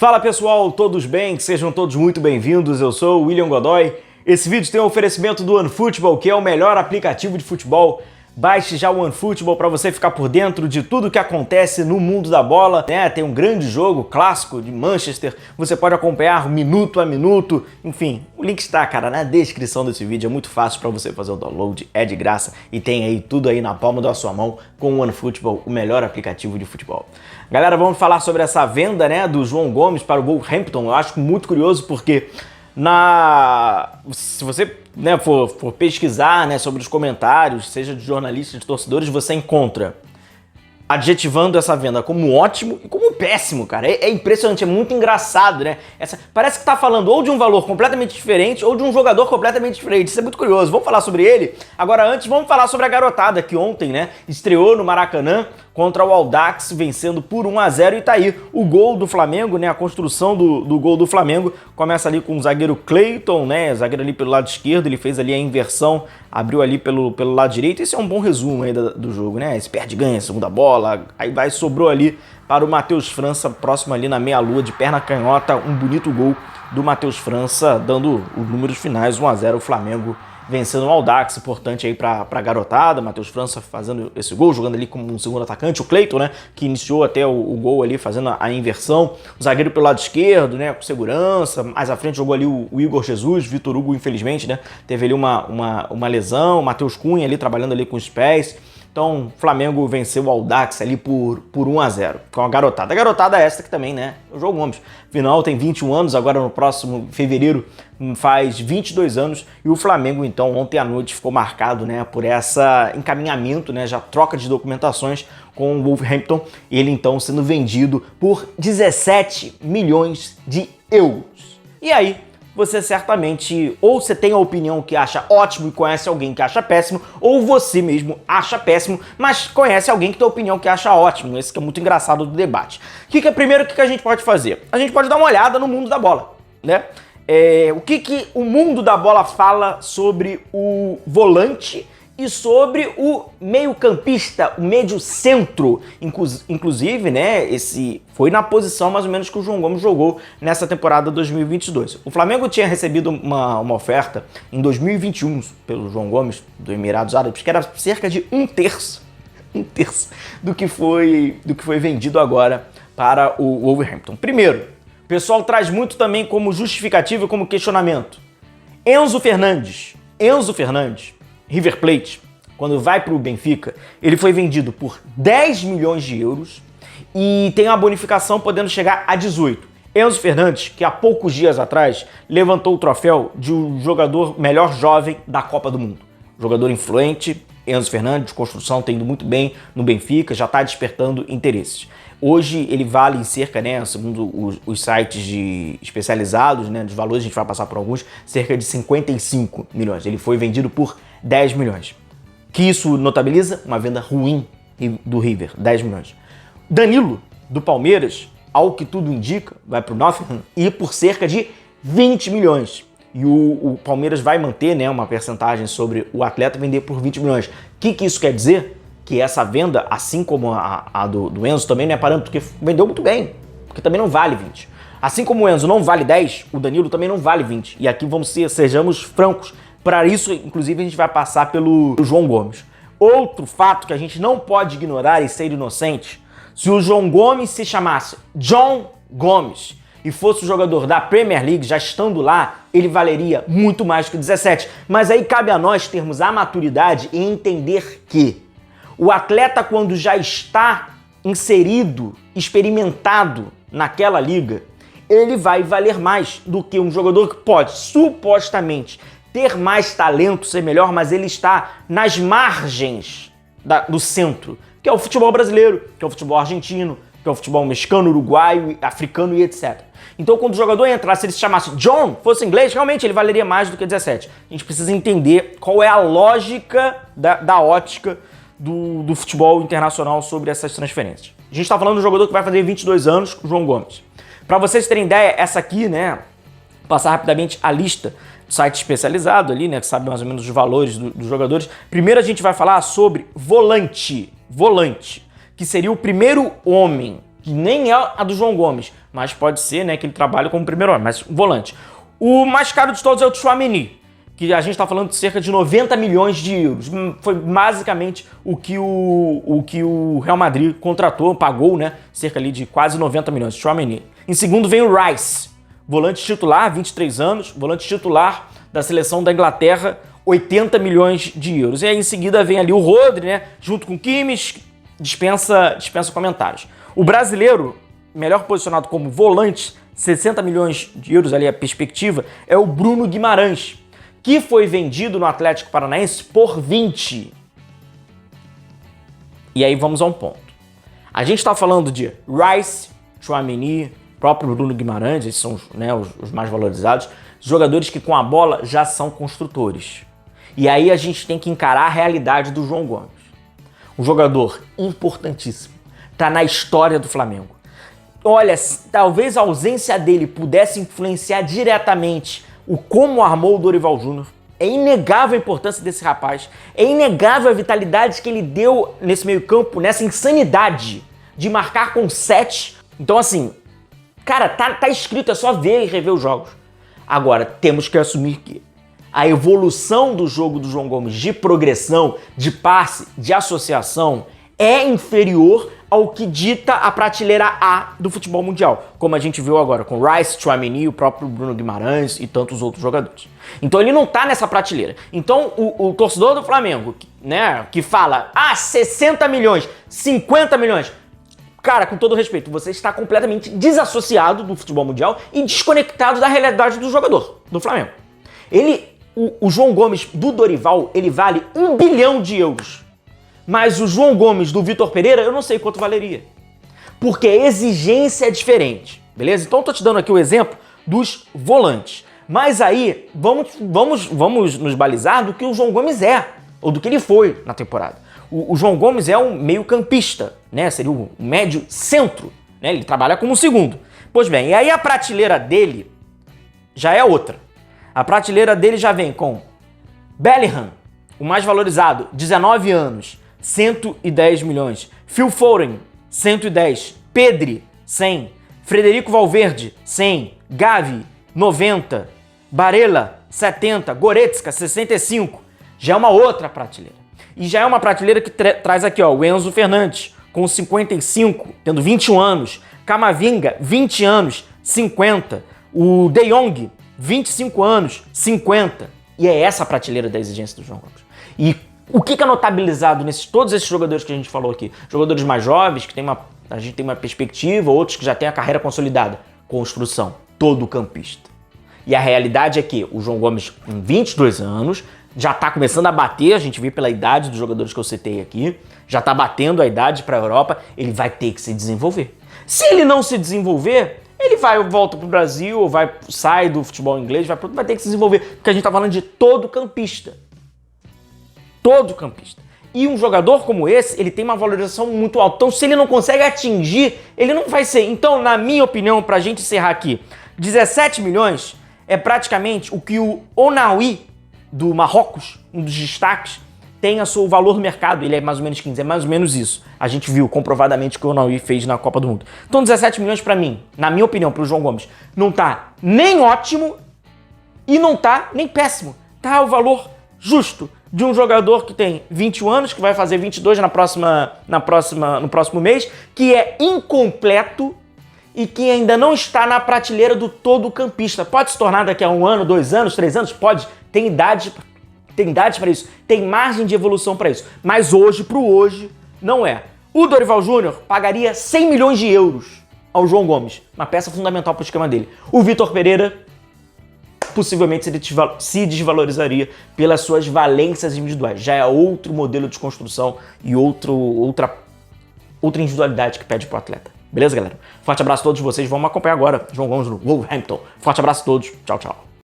Fala pessoal, todos bem? Sejam todos muito bem-vindos, eu sou o William Godoy. Esse vídeo tem um oferecimento do OneFootball, que é o melhor aplicativo de futebol. Baixe já o OneFootball para você ficar por dentro de tudo que acontece no mundo da bola, né? Tem um grande jogo clássico de Manchester, você pode acompanhar minuto a minuto, enfim, o link está, cara, na descrição desse vídeo, é muito fácil para você fazer o download, é de graça e tem aí tudo aí na palma da sua mão com o OneFootball, o melhor aplicativo de futebol. Galera, vamos falar sobre essa venda, né, do João Gomes para o Wolverhampton. Eu acho muito curioso porque se você, né, for pesquisar, né, sobre os comentários, seja de jornalistas, de torcedores, você encontra adjetivando essa venda como ótimo e como péssimo, cara. É impressionante, é muito engraçado, né? Parece que tá falando ou de um valor completamente diferente ou de um jogador completamente diferente. Isso é muito curioso. Vamos falar sobre ele. Agora, antes, vamos falar sobre a garotada que ontem, né, estreou no Maracanã contra o Audax, vencendo por 1-0, e tá aí o gol do Flamengo, né? A construção do gol do Flamengo começa ali com o zagueiro Cleiton, né? Zagueiro ali pelo lado esquerdo, ele fez ali a inversão, abriu ali pelo lado direito. Esse é um bom resumo aí do jogo, né? Esse perde ganha, segunda bola, aí sobrou ali para o Matheus França, próximo ali na meia-lua, de perna canhota, um bonito gol do Matheus França, dando os números finais, 1-0, o Flamengo vencendo o Audax, importante aí pra garotada. Matheus França fazendo esse gol, jogando ali como um segundo atacante, o Cleiton, né, que iniciou até o gol ali, fazendo a inversão, o zagueiro pelo lado esquerdo, né, com segurança, mais à frente jogou ali o Igor Jesus, Vitor Hugo, infelizmente, né, teve ali uma lesão, o Matheus Cunha ali trabalhando ali com os pés. Então, o Flamengo venceu o Audax ali por 1-0, com a garotada. A garotada esta que também, né, o João Gomes. Afinal, tem 21 anos, agora no próximo fevereiro faz 22 anos. E o Flamengo, então, ontem à noite ficou marcado, né, por essa encaminhamento, né, já troca de documentações com o Wolverhampton. Ele, então, sendo vendido por 17 milhões de euros. E aí, você certamente, ou você tem a opinião que acha ótimo e conhece alguém que acha péssimo, ou você mesmo acha péssimo, mas conhece alguém que tem a opinião que acha ótimo. Esse que é muito engraçado do debate. Primeiro, o que a gente pode fazer? A gente pode dar uma olhada no mundo da bola, né? O que o mundo da bola fala sobre o volante e sobre o meio-campista, o médio-centro, inclusive, né, esse foi na posição mais ou menos que o João Gomes jogou nessa temporada 2022. O Flamengo tinha recebido uma oferta em 2021 pelo João Gomes, do Emirados Árabes, que era cerca de um terço do que foi vendido agora para o Wolverhampton. Primeiro, o pessoal traz muito também como justificativa e como questionamento. Enzo Fernandes, River Plate, quando vai para o Benfica, ele foi vendido por 10 milhões de euros e tem uma bonificação podendo chegar a 18. Enzo Fernandes, que há poucos dias atrás levantou o troféu de um jogador melhor jovem da Copa do Mundo. Jogador influente, Enzo Fernandes, construção, tem indo muito bem no Benfica, já está despertando interesses. Hoje ele vale em cerca, né, segundo os sites especializados, né, dos valores, a gente vai passar por alguns, cerca de 55 milhões. Ele foi vendido por 10 milhões. Que isso notabiliza? Uma venda ruim do River, 10 milhões. Danilo, do Palmeiras, ao que tudo indica, vai para o Nottingham e por cerca de 20 milhões. E o Palmeiras vai manter, né, uma percentagem sobre o atleta vender por 20 milhões. O que isso quer dizer? Que essa venda, assim como a do Enzo, também não é parâmetro, porque vendeu muito bem, porque também não vale 20. Assim como o Enzo não vale 10, o Danilo também não vale 20. E aqui sejamos francos. Para isso, inclusive, a gente vai passar pelo João Gomes. Outro fato que a gente não pode ignorar e ser inocente, se o João Gomes se chamasse John Gomes e fosse o jogador da Premier League, já estando lá, ele valeria muito mais que 17. Mas aí cabe a nós termos a maturidade e entender que o atleta, quando já está inserido, experimentado naquela liga, ele vai valer mais do que um jogador que pode, supostamente, ter mais talento, ser melhor, mas ele está nas margens do centro, que é o futebol brasileiro, que é o futebol argentino, que é o futebol mexicano, uruguaio, africano e etc. Então, quando o jogador entrar, se ele se chamasse John, fosse inglês, realmente ele valeria mais do que 17. A gente precisa entender qual é a lógica da ótica do futebol internacional sobre essas transferências. A gente está falando do jogador que vai fazer 22 anos, o João Gomes. Para vocês terem ideia, essa aqui, né, passar rapidamente a lista do site especializado ali, né, que sabe mais ou menos os valores dos jogadores. Primeiro a gente vai falar sobre volante, que seria o primeiro homem que nem é a do João Gomes, mas pode ser, né, que ele trabalhe como primeiro homem, mas volante. O mais caro de todos é o Tchouaméni, que a gente está falando de cerca de 90 milhões de euros. Foi basicamente o que o Real Madrid contratou, pagou, né, cerca ali de quase 90 milhões, Tchouaméni. Em segundo vem o Rice, volante titular, 23 anos, volante titular da seleção da Inglaterra, 80 milhões de euros. E aí em seguida vem ali o Rodri, né, junto com o Kimmich, dispensa comentários. O brasileiro, melhor posicionado como volante, 60 milhões de euros ali a perspectiva, é o Bruno Guimarães, que foi vendido no Atlético Paranaense por 20. E aí vamos a um ponto. A gente está falando de Rice, Tchouaméni, próprio Bruno Guimarães, esses são né, os mais valorizados, jogadores que com a bola já são construtores. E aí a gente tem que encarar a realidade do João Gomes. Um jogador importantíssimo, tá na história do Flamengo. Olha, talvez a ausência dele pudesse influenciar diretamente o como armou o Dorival Júnior. É inegável a importância desse rapaz, é inegável a vitalidade que ele deu nesse meio campo, nessa insanidade de marcar com 7. Então assim, cara, tá escrito, é só ver e rever os jogos. Agora, temos que assumir que a evolução do jogo do João Gomes de progressão, de passe, de associação é inferior ao que dita a prateleira A do futebol mundial, como a gente viu agora com Rice, Tchouaméni, o próprio Bruno Guimarães e tantos outros jogadores. Então ele não tá nessa prateleira. Então o torcedor do Flamengo, né, que fala, 60 milhões, 50 milhões, cara, com todo respeito, você está completamente desassociado do futebol mundial e desconectado da realidade do jogador, do Flamengo. O João Gomes do Dorival, ele vale 1 bilhão de euros. Mas o João Gomes do Vitor Pereira, eu não sei quanto valeria. Porque a exigência é diferente, beleza? Então eu tô te dando aqui o exemplo dos volantes. Mas aí, vamos nos balizar do que o João Gomes é, ou do que ele foi na temporada. O João Gomes é um meio-campista, né? Seria o médio centro, né? Ele trabalha como segundo. Pois bem, e aí a prateleira dele já é outra. A prateleira dele já vem com Bellingham, o mais valorizado, 19 anos, 110 milhões. Phil Foden, 110. Pedri, 100. Frederico Valverde, 100. Gavi, 90. Barella, 70. Goretzka, 65. Já é uma outra prateleira. E já é uma prateleira que traz aqui, ó, o Enzo Fernandes, com 55, tendo 21 anos. Camavinga, 20 anos, 50. O De Jong, 25 anos, 50. E é essa a prateleira da exigência do João Gomes. E o que é notabilizado nesses todos esses jogadores que a gente falou aqui? Jogadores mais jovens, que a gente tem uma perspectiva, outros que já têm a carreira consolidada. Construção, todo campista. E a realidade é que o João Gomes, com 22 anos, já está começando a bater, a gente vê pela idade dos jogadores que eu citei aqui, já está batendo a idade para a Europa, ele vai ter que se desenvolver. Se ele não se desenvolver, ele volta pro Brasil, ou sai do futebol inglês, vai ter que se desenvolver, porque a gente tá falando de todo campista. Todo campista. E um jogador como esse, ele tem uma valorização muito alta. Então, se ele não consegue atingir, ele não vai ser. Então, na minha opinião, pra gente encerrar aqui, 17 milhões é praticamente o que o Ounahi, do Marrocos, um dos destaques, tem a seu valor no mercado. Ele é mais ou menos 15, é mais ou menos isso. A gente viu comprovadamente o que o Ounahi fez na Copa do Mundo. Então 17 milhões pra mim, na minha opinião, pro João Gomes, não tá nem ótimo e não tá nem péssimo. Tá o valor justo de um jogador que tem 21 anos, que vai fazer 22 no próximo mês, que é incompleto e que ainda não está na prateleira do todo campista. Pode se tornar daqui a 1 ano, 2 anos, 3 anos? Pode. Tem idade para isso, tem margem de evolução para isso. Mas hoje, pro hoje, não é. O Dorival Júnior pagaria 100 milhões de euros ao João Gomes, uma peça fundamental para o esquema dele. O Vitor Pereira possivelmente se desvalorizaria pelas suas valências individuais. Já é outro modelo de construção e outra individualidade que pede pro atleta. Beleza, galera? Forte abraço a todos vocês. Vamos acompanhar agora João Gomes no Wolverhampton. Forte abraço a todos. Tchau, tchau.